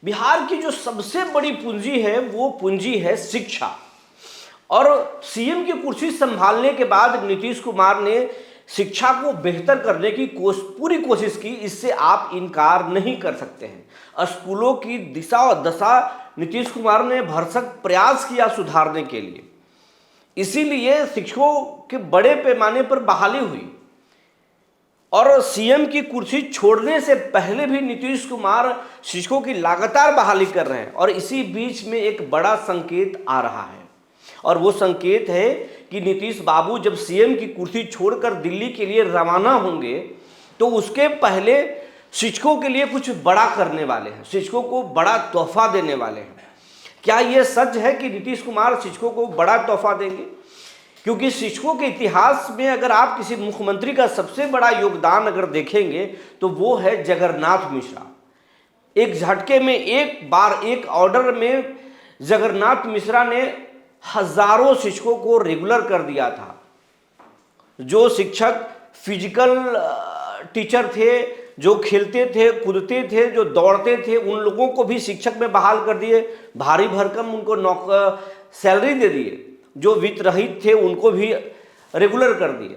बिहार की जो सबसे बड़ी पूंजी है वो पूंजी है शिक्षा। और सीएम की कुर्सी संभालने के बाद नीतीश कुमार ने शिक्षा को बेहतर करने की पूरी कोशिश की, इससे आप इनकार नहीं कर सकते हैं। स्कूलों की दिशा और दशा नीतीश कुमार ने भरसक प्रयास किया सुधारने के लिए, इसीलिए शिक्षकों के बड़े पैमाने पर बहाली हुई। और सीएम की कुर्सी छोड़ने से पहले भी नीतीश कुमार शिक्षकों की लगातार बहाली कर रहे हैं। और इसी बीच में एक बड़ा संकेत आ रहा है, और वो संकेत है कि नीतीश बाबू जब सीएम की कुर्सी छोड़कर दिल्ली के लिए रवाना होंगे तो उसके पहले शिक्षकों के लिए कुछ बड़ा करने वाले हैं, शिक्षकों को बड़ा तोहफा देने वाले हैं। क्या ये सच है कि नीतीश कुमार शिक्षकों को बड़ा तोहफा देंगे? क्योंकि शिक्षकों के इतिहास में अगर आप किसी मुख्यमंत्री का सबसे बड़ा योगदान अगर देखेंगे तो वो है जगन्नाथ मिश्रा। एक झटके में, एक बार, एक ऑर्डर में जगन्नाथ मिश्रा ने हजारों शिक्षकों को रेगुलर कर दिया था। जो शिक्षक फिजिकल टीचर थे, जो खेलते थे, कूदते थे, जो दौड़ते थे, उन लोगों को भी शिक्षक में बहाल कर दिए, भारी भरकम उनको सैलरी दे दिए। जो वित्त रहित थे उनको भी रेगुलर कर दिए।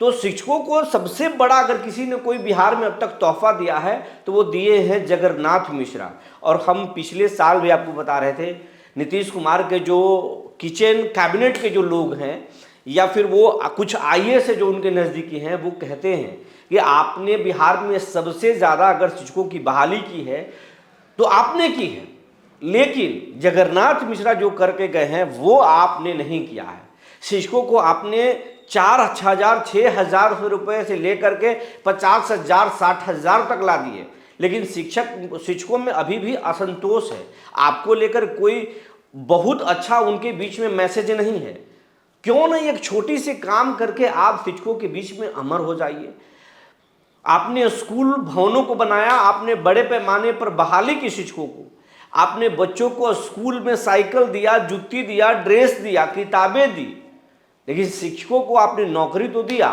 तो शिक्षकों को सबसे बड़ा अगर किसी ने कोई बिहार में अब तक तोहफा दिया है तो वो दिए हैं जगन्नाथ मिश्रा। और हम पिछले साल भी आपको बता रहे थे, नीतीश कुमार के जो किचन कैबिनेट के जो लोग हैं या फिर वो कुछ आईएएस है जो उनके नज़दीकी हैं, वो कहते हैं कि आपने बिहार में सबसे ज़्यादा अगर शिक्षकों की बहाली की है तो आपने की है, लेकिन जगन्नाथ मिश्रा जो करके गए हैं वो आपने नहीं किया है। शिक्षकों को आपने 4,000 6,000 रुपये से लेकर के 50,000 60,000 तक ला दिए, लेकिन शिक्षकों में अभी भी असंतोष है। आपको लेकर कोई बहुत अच्छा उनके बीच में मैसेज नहीं है। क्यों नहीं एक छोटी सी काम करके आप शिक्षकों के बीच में अमर हो जाइए। आपने स्कूल भवनों को बनाया, आपने बड़े पैमाने पर बहाली की शिक्षकों को, आपने बच्चों को स्कूल में साइकिल दिया, जूती दिया, ड्रेस दिया, किताबें दी, लेकिन शिक्षकों को आपने नौकरी तो दिया,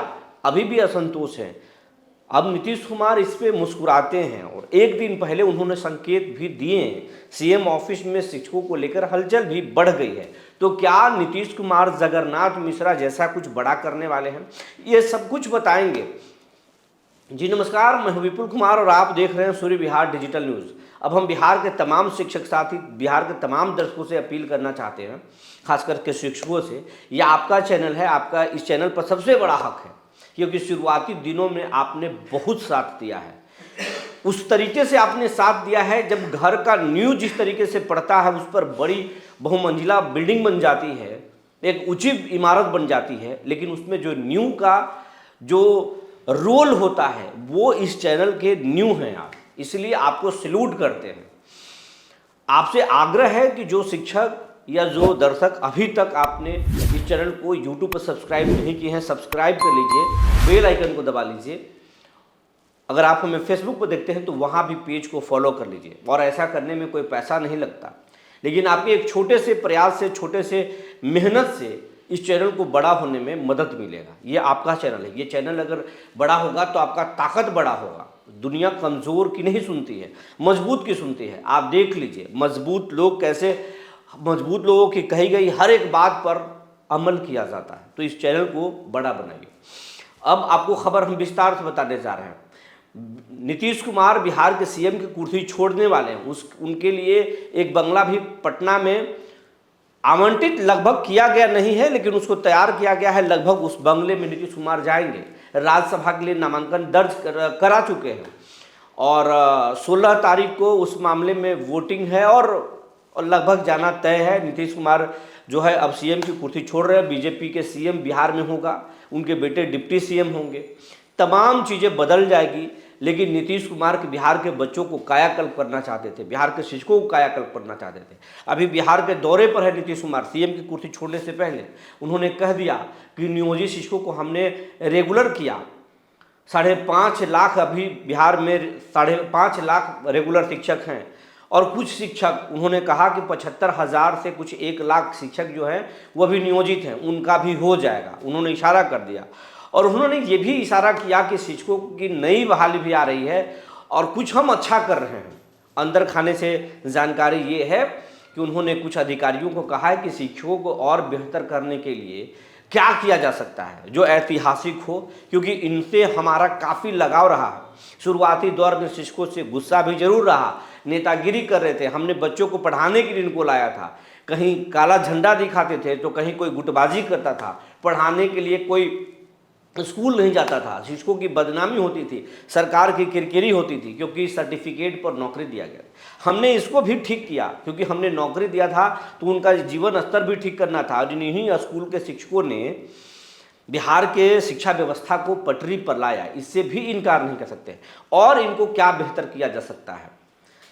अभी भी असंतोष है। अब नीतीश कुमार इस पे मुस्कुराते हैं और एक दिन पहले उन्होंने संकेत भी दिए हैं। सीएम ऑफिस में शिक्षकों को लेकर हलचल भी बढ़ गई है। तो क्या नीतीश कुमार जगन्नाथ मिश्रा जैसा कुछ बड़ा करने वाले हैं? ये सब कुछ बताएंगे। जी नमस्कार, मैं हूं विपुल कुमार और आप देख रहे हैं सूर्य बिहार डिजिटल न्यूज़। अब हम बिहार के तमाम शिक्षक साथी, बिहार के तमाम दर्शकों से अपील करना चाहते हैं, खास करके शिक्षकों से, यह आपका चैनल है, आपका इस चैनल पर सबसे बड़ा हक है, क्योंकि शुरुआती दिनों में आपने बहुत साथ दिया है। उस तरीके से आपने साथ दिया है जब घर का नींव जिस तरीके से पड़ता है उस पर बड़ी बहुमंजिला बिल्डिंग बन जाती है, एक ऊंची इमारत बन जाती है, लेकिन उसमें जो नींव का जो रोल होता है वो इस चैनल के नींव हैं आप, इसलिए आपको सैल्यूट करते हैं। आपसे आग्रह है कि जो शिक्षक या जो दर्शक अभी तक आपने इस चैनल को YouTube पर सब्सक्राइब नहीं किए हैं, सब्सक्राइब कर लीजिए, बेल आइकन को दबा लीजिए। अगर आप हमें फेसबुक पर देखते हैं तो वहाँ भी पेज को फॉलो कर लीजिए। और ऐसा करने में कोई पैसा नहीं लगता, लेकिन आपके एक छोटे से प्रयास से, छोटे से मेहनत से इस चैनल को बड़ा होने में मदद मिलेगा। ये आपका चैनल है, ये चैनल अगर बड़ा होगा तो आपका ताकत बड़ा होगा। दुनिया कमज़ोर की नहीं सुनती है, मजबूत की सुनती है। आप देख लीजिए मजबूत लोग कैसे, मजबूत लोगों की कही गई हर एक बात पर अमल किया जाता है। तो इस चैनल को बड़ा बनाइए। अब आपको खबर हम विस्तार से बताने जा रहे हैं। नीतीश कुमार बिहार के सीएम की कुर्सी छोड़ने वाले हैं। उनके लिए एक बंगला भी पटना में आवंटित लगभग किया गया नहीं है, लेकिन उसको तैयार किया गया है। लगभग उस बंगले में नीतीश कुमार जाएंगे। राज्यसभा के लिए नामांकन दर्ज करा चुके हैं और 16 तारीख को उस मामले में वोटिंग है और लगभग जाना तय है। नीतीश कुमार जो है अब सीएम की कुर्सी छोड़ रहे हैं। बीजेपी के सीएम बिहार में होगा, उनके बेटे डिप्टी सीएम होंगे, तमाम चीज़ें बदल जाएगी। लेकिन नीतीश कुमार के बिहार के बच्चों को कायाकल्प करना चाहते थे, बिहार के शिक्षकों को कायाकल्प करना चाहते थे। अभी बिहार के दौरे पर है नीतीश कुमार। सीएम की कुर्सी छोड़ने से पहले उन्होंने कह दिया कि नियोजित शिक्षकों को हमने रेगुलर किया। 5.5 लाख अभी बिहार में 5.5 लाख रेगुलर शिक्षक हैं और कुछ शिक्षक, उन्होंने कहा कि 75,000 से कुछ 1 लाख शिक्षक जो हैं वो भी नियोजित हैं, उनका भी हो जाएगा। उन्होंने इशारा कर दिया और उन्होंने ये भी इशारा किया कि शिक्षकों की नई बहाली भी आ रही है और कुछ हम अच्छा कर रहे हैं। अंदर खाने से जानकारी ये है कि उन्होंने कुछ अधिकारियों को कहा है कि शिक्षकों को और बेहतर करने के लिए क्या किया जा सकता है जो ऐतिहासिक हो, क्योंकि इनसे हमारा काफ़ी लगाव रहा है। शुरुआती दौर में शिक्षकों से गुस्सा भी जरूर रहा, नेतागिरी कर रहे थे, हमने बच्चों को पढ़ाने के लिए इनको लाया था, कहीं काला झंडा दिखाते थे तो कहीं कोई गुटबाजी करता था, पढ़ाने के लिए कोई स्कूल नहीं जाता था, शिक्षकों की बदनामी होती थी, सरकार की किरकिरी होती थी क्योंकि सर्टिफिकेट पर नौकरी दिया गया। हमने इसको भी ठीक किया क्योंकि हमने नौकरी दिया था तो उनका जीवन स्तर भी ठीक करना था। और इन्हीं स्कूल के शिक्षकों ने बिहार के शिक्षा व्यवस्था को पटरी पर लाया, इससे भी इनकार नहीं कर सकते। और इनको क्या बेहतर किया जा सकता है,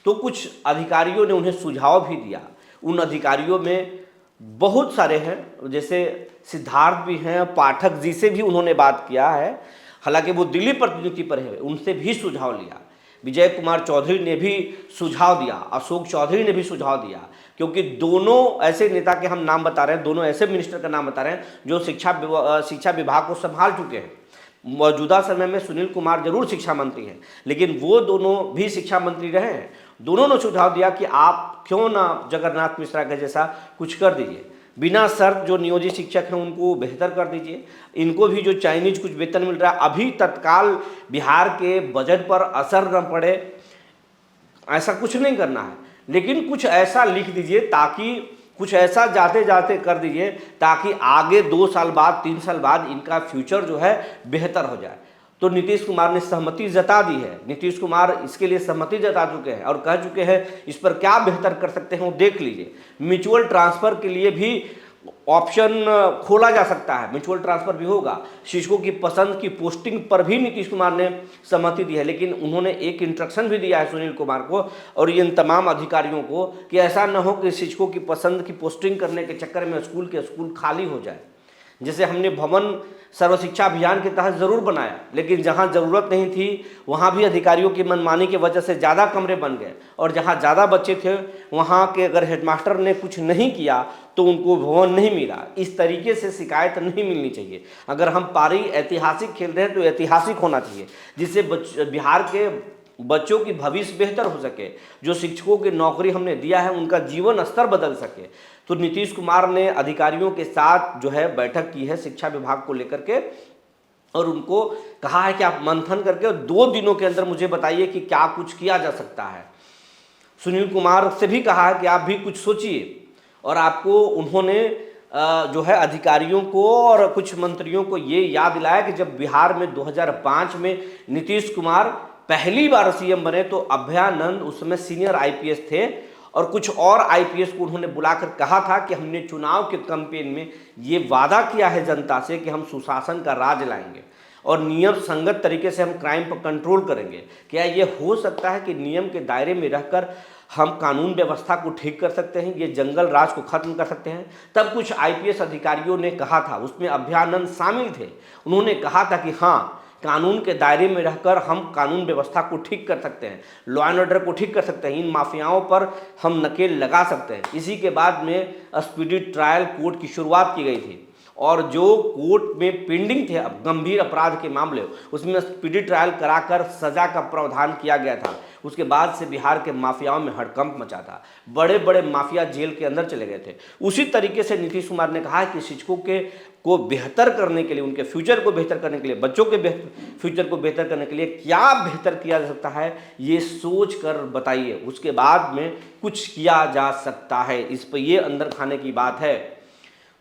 तो कुछ अधिकारियों ने उन्हें सुझाव भी दिया। उन अधिकारियों में बहुत सारे हैं, जैसे सिद्धार्थ भी हैं, पाठक जी से भी उन्होंने बात किया है, हालांकि वो दिल्ली प्रतिनिधि पर है, उनसे भी सुझाव लिया। विजय कुमार चौधरी ने भी सुझाव दिया, अशोक चौधरी ने भी सुझाव दिया, क्योंकि दोनों ऐसे नेता के हम नाम बता रहे हैं, दोनों ऐसे मिनिस्टर का नाम बता रहे हैं जो शिक्षा विभाग को संभाल चुके हैं। मौजूदा समय में सुनील कुमार जरूर शिक्षा मंत्री हैं, लेकिन वो दोनों भी शिक्षा मंत्री रहे हैं। दोनों ने सुझाव दिया कि आप क्यों ना जगन्नाथ मिश्रा के जैसा कुछ कर दीजिए, बिना शर्त जो नियोजित शिक्षक हैं उनको बेहतर कर दीजिए, इनको भी जो चाइनीज कुछ वेतन मिल रहा है अभी तत्काल बिहार के बजट पर असर न पड़े, ऐसा कुछ नहीं करना है, लेकिन कुछ ऐसा लिख दीजिए ताकि कुछ ऐसा जाते जाते कर दीजिए ताकि आगे 2 साल बाद 3 साल बाद इनका फ्यूचर जो है बेहतर हो जाए। तो नीतीश कुमार ने सहमति जता दी है, नीतीश कुमार इसके लिए सहमति जता चुके हैं और कह चुके हैं इस पर क्या बेहतर कर सकते हैं वो देख लीजिए। म्यूचुअल ट्रांसफर के लिए भी ऑप्शन खोला जा सकता है, म्यूचुअल ट्रांसफर भी होगा। शिक्षकों की पसंद की पोस्टिंग पर भी नीतीश कुमार ने सहमति दी है, लेकिन उन्होंने एक इंस्ट्रक्शन भी दिया है सुनील कुमार को और इन तमाम अधिकारियों को कि ऐसा न हो कि शिक्षकों की पसंद की पोस्टिंग करने के चक्कर में स्कूल खाली हो जाए। जैसे हमने भवन सर्व शिक्षा अभियान के तहत ज़रूर बनाया, लेकिन जहाँ ज़रूरत नहीं थी वहाँ भी अधिकारियों की मनमानी की वजह से ज़्यादा कमरे बन गए, और जहाँ ज़्यादा बच्चे थे वहाँ के अगर हेडमास्टर ने कुछ नहीं किया तो उनको भवन नहीं मिला। इस तरीके से शिकायत नहीं मिलनी चाहिए। अगर हम पारी ऐतिहासिक खेल रहे हैं तो ऐतिहासिक होना चाहिए, जिससे बिहार के बच्चों की भविष्य बेहतर हो सके, जो शिक्षकों की नौकरी हमने दिया है उनका जीवन स्तर बदल सके। तो नीतीश कुमार ने अधिकारियों के साथ जो है बैठक की है शिक्षा विभाग को लेकर के, और उनको कहा है कि आप मंथन करके 2 दिनों के अंदर मुझे बताइए कि क्या कुछ किया जा सकता है। सुनील कुमार से भी कहा है कि आप भी कुछ सोचिए, और आपको उन्होंने जो है अधिकारियों को और कुछ मंत्रियों को ये याद दिलाया कि जब बिहार में 2005 में नीतीश कुमार पहली बार सीएम बने तो अभयानंद उस समय सीनियर आईपीएस थे, और कुछ और आईपीएस को उन्होंने बुलाकर कहा था कि हमने चुनाव के कैंपेन में ये वादा किया है जनता से कि हम सुशासन का राज लाएंगे और नियम संगत तरीके से हम क्राइम पर कंट्रोल करेंगे। क्या ये हो सकता है कि नियम के दायरे में रहकर हम कानून व्यवस्था को ठीक कर सकते हैं, ये जंगल राज को खत्म कर सकते हैं? तब कुछ आईपीएस अधिकारियों ने कहा था, उसमें अभयानंद शामिल थे, उन्होंने कहा था कि हाँ, कानून के दायरे में रहकर हम कानून व्यवस्था को ठीक कर सकते हैं, लॉ एंड ऑर्डर को ठीक कर सकते हैं, इन माफियाओं पर हम नकेल लगा सकते हैं। इसी के बाद में स्पीडी ट्रायल कोर्ट की शुरुआत की गई थी, और जो कोर्ट में पेंडिंग थे अब गंभीर अपराध के मामले, उसमें स्पीडी ट्रायल कराकर सजा का प्रावधान किया गया था। उसके बाद से बिहार के माफियाओं में हड़कंप मचा था, बड़े बड़े माफिया जेल के अंदर चले गए थे। उसी तरीके से नीतीश कुमार ने कहा है कि शिक्षकों को बेहतर करने के लिए, उनके फ्यूचर को बेहतर करने के लिए, बच्चों के फ्यूचर को बेहतर करने के लिए क्या बेहतर किया जा सकता है, ये सोच कर बताइए, उसके बाद में कुछ किया जा सकता है। इस पर ये अंदर खाने की बात है।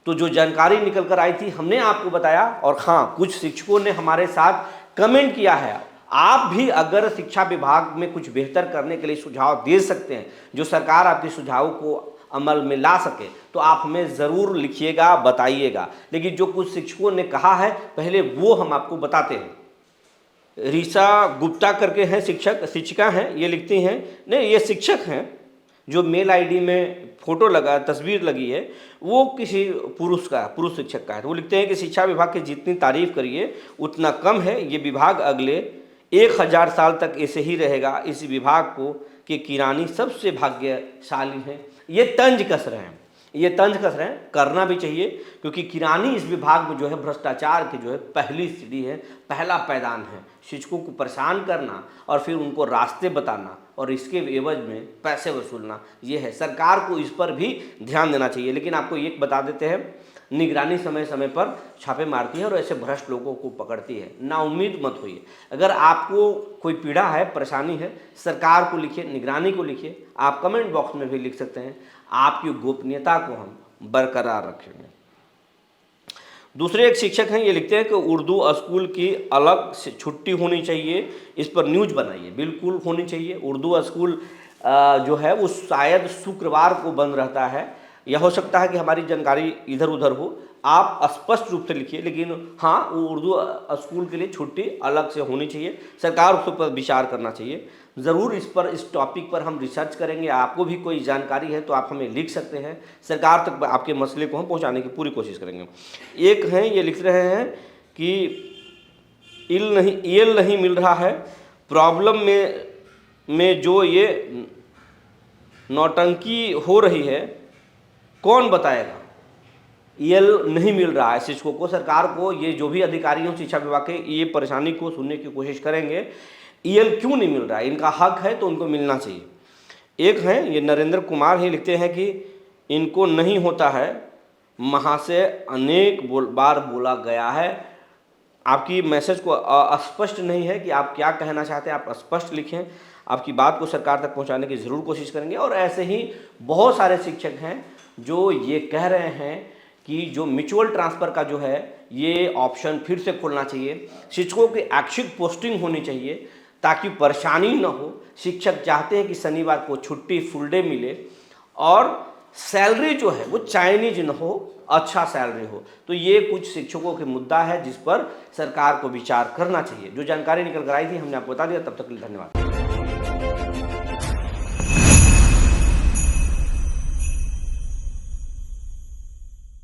तो जो जानकारी निकल कर आई थी हमने आपको बताया, और हाँ, कुछ शिक्षकों ने हमारे साथ कमेंट किया है। आप भी अगर शिक्षा विभाग में कुछ बेहतर करने के लिए सुझाव दे सकते हैं, जो सरकार आपके सुझावों को अमल में ला सके, तो आप हमें ज़रूर लिखिएगा, बताइएगा। लेकिन जो कुछ शिक्षकों ने कहा है पहले वो हम आपको बताते हैं। रीसा गुप्ता करके हैं शिक्षिका हैं, ये लिखती हैं, नहीं ये शिक्षक हैं, जो मेल आईडी में फोटो लगा, तस्वीर लगी है, वो किसी पुरुष शिक्षक का है। तो वो लिखते हैं कि शिक्षा विभाग की जितनी तारीफ करिए उतना कम है, ये विभाग अगले 1000 साल तक ऐसे ही रहेगा। इस विभाग को कि किरानी सबसे भाग्यशाली हैं। ये तंज कस रहे हैं, करना भी चाहिए, क्योंकि किरानी इस विभाग में जो है भ्रष्टाचार की जो है पहली सीढ़ी है, पहला पैदान है। शिक्षकों को परेशान करना और फिर उनको रास्ते बताना और इसके एवज में पैसे वसूलना, ये है। सरकार को इस पर भी ध्यान देना चाहिए। लेकिन आपको एक बता देते हैं, निगरानी समय समय पर छापे मारती है और ऐसे भ्रष्ट लोगों को पकड़ती है। नाउम्मीद मत होइए। अगर आपको कोई पीड़ा है, परेशानी है, सरकार को लिखिए, निगरानी को लिखिए। आप कमेंट बॉक्स में भी लिख सकते हैं। आपकी गोपनीयता को हम बरकरार रखेंगे। दूसरे एक शिक्षक हैं, ये लिखते हैं कि उर्दू स्कूल की अलग से छुट्टी होनी चाहिए, इस पर न्यूज़ बनाइए। बिल्कुल होनी चाहिए। उर्दू स्कूल जो है वो शायद शुक्रवार को बंद रहता है, यह हो सकता है कि हमारी जानकारी इधर उधर हो। आप स्पष्ट रूप से लिखिए। लेकिन हाँ, वो उर्दू स्कूल के लिए छुट्टी अलग से होनी चाहिए, सरकार उस पर विचार करना चाहिए। ज़रूर इस टॉपिक पर हम रिसर्च करेंगे। आपको भी कोई जानकारी है तो आप हमें लिख सकते हैं, सरकार तक आपके मसले को हम पहुंचाने की पूरी कोशिश करेंगे। एक हैं, ये लिख रहे हैं कि ईल नहीं मिल रहा है, प्रॉब्लम में जो ये नौटंकी हो रही है कौन बताएगा। ईल नहीं मिल रहा है शिक्षकों को। सरकार को, ये जो भी अधिकारी हों शिक्षा विभाग के, ये परेशानी को सुनने की कोशिश करेंगे। ईल क्यों नहीं मिल रहा है, इनका हक है तो उनको मिलना चाहिए। एक हैं, ये नरेंद्र कुमार ही लिखते हैं कि इनको नहीं होता है, महाशय अनेक बार बोला गया है। आपकी मैसेज को अस्पष्ट नहीं है कि आप क्या कहना चाहते हैं, आप स्पष्ट लिखें। आपकी बात को सरकार तक पहुंचाने की ज़रूर कोशिश करेंगे। और ऐसे ही बहुत सारे शिक्षक हैं जो ये कह रहे हैं कि जो म्यूचुअल ट्रांसफ़र का जो है ये ऑप्शन फिर से खोलना चाहिए, शिक्षकों की ऐच्छिक पोस्टिंग होनी चाहिए ताकि परेशानी न हो। शिक्षक चाहते हैं कि शनिवार को छुट्टी फुल डे मिले और सैलरी जो है वो चाइनीज न हो, अच्छा सैलरी हो। तो ये कुछ शिक्षकों के मुद्दा है जिस पर सरकार को विचार करना चाहिए। जो जानकारी निकल कर आई थी हमने आपको बता दिया। तब तक के लिए धन्यवाद।